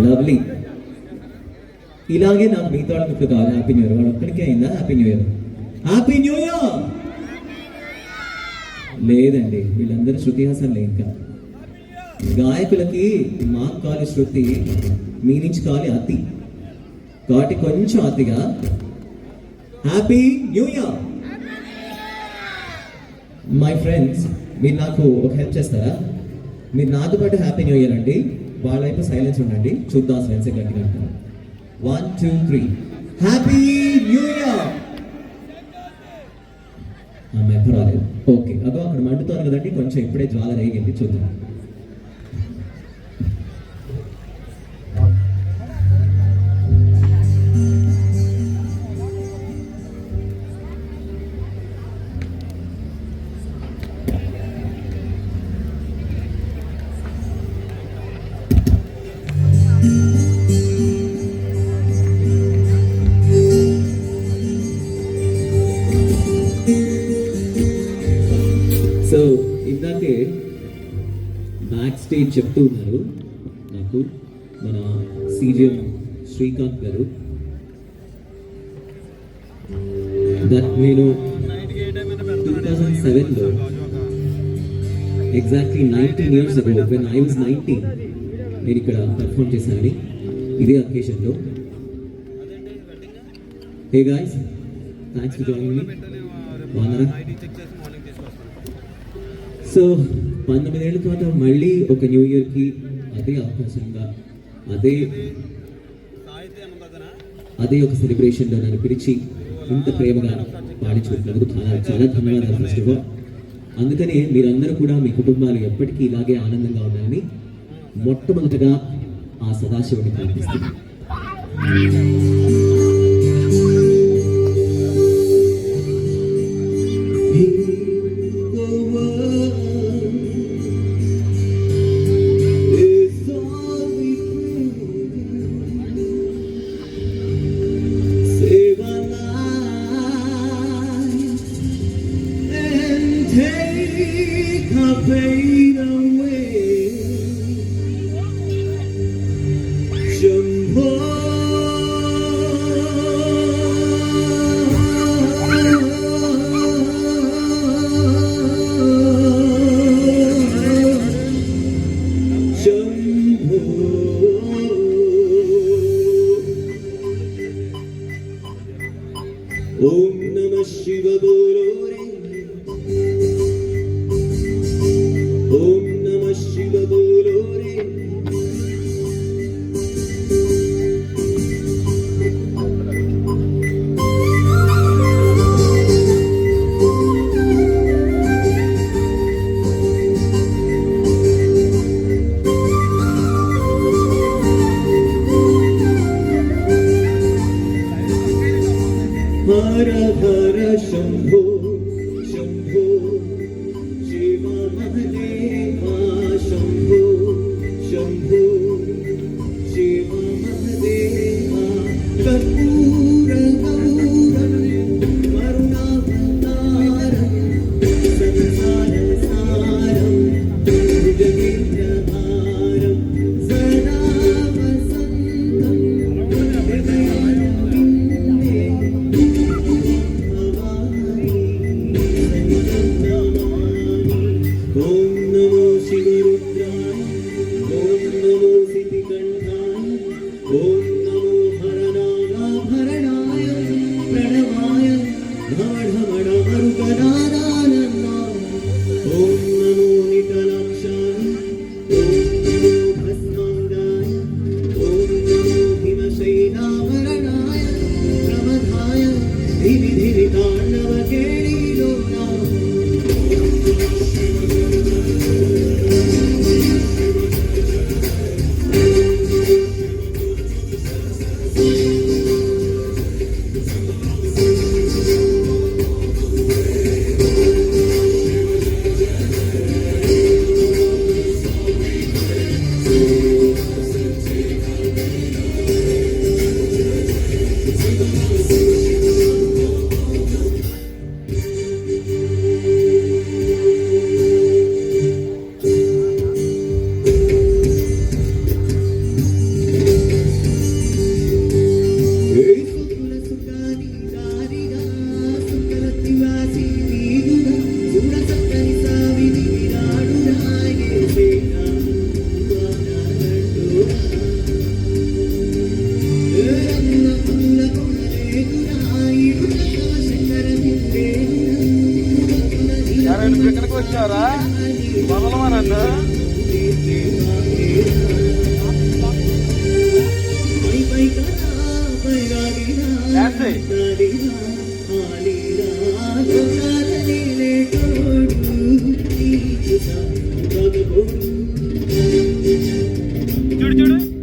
Lovely. ఇలాగే నాకు మిగతా వాళ్ళకి ఇప్పుడు కావాలి హ్యాపీ న్యూ ఇయర్. వాడు ఒక్కడికే అయిందా happy new year? Happy new year లేదండి, వీళ్ళందరూ శృతి హాసన్లే. ఇంకా గాయకులకి మాకు కావాలి శృతి, మీ నుంచి కావాలి అతి, కాబట్టి కొంచెం అతిగా happy new year. My friends, మీరు నాకు ఒక హెల్ప్ చేస్తారా? మీరు నాతో పాటు హ్యాపీ న్యూ ఇయర్ అండి. వాళ్ళ వైపు సైలెన్స్ ఉండండి, చూద్దాం సైలెన్స్ గట్టిగా అంటారు. 1 2 3 హ్యాపీ న్యూ ఇయర్. పర్వాలేదు, ఓకే. అగో అక్కడ మండుతారు కదండి, కొంచెం ఇప్పుడే జ్వాల రేగింది, చూద్దాం. సో ఇందాకే బ్యాక్ స్టేజ్ చెప్తూ ఉన్నారు నాకు మన సీజీఎం శ్రీకాంత్ గారు, దట్ నేను 2007లో exactly 19 years ago when I was 19 నేను ఇక్కడ పర్ఫామ్ చేశానని ఇదే అకేషన్లో. Hey guys, thanks for joining me. బాగున్నారా? సో 19 ఏళ్ళ తర్వాత మళ్ళీ ఒక న్యూ ఇయర్కి అదే అవకాశంగా అదే ఒక సెలబ్రేషన్లో నన్ను పిలిచి ఇంత ప్రేమగా పాడించుకుంటున్నందుకు చాలా చాలా ధన్యవాదాలు ఫస్ట్ ఆఫ్ ఆల్. అందుకనే మీరందరూ కూడా మీ కుటుంబాలు ఎప్పటికీ ఇలాగే ఆనందంగా ఉండాలని మొట్టమొదటగా ఆ సదాశివుని ప్రార్థిస్తున్నాను. Take our pain away, Shambho. Shambho. Om Namah Shivaya bolo re. Om Namah Shivaya bolo re. Hara Hara Shambho Shambho Shiva Mahadeva Shambho Shambho Shiva Mahadeva Karpura Gauram Varunavataram Sansara Saram Bhujagindrabharam Sada Vasantam Om Namo Shivarudraya, Om Namo Siddhikanthaya, Om Namo Haranaya Bharanaya, Pranavaya, Dhamadhamada Marukananananda, Om Namo Nikalakshaya, Om Namo Bhasmangaya, Om Namo Himashaila Varanaya, Pramadhaya, Dhivi Dhivi Tandava Kelilona. చూడు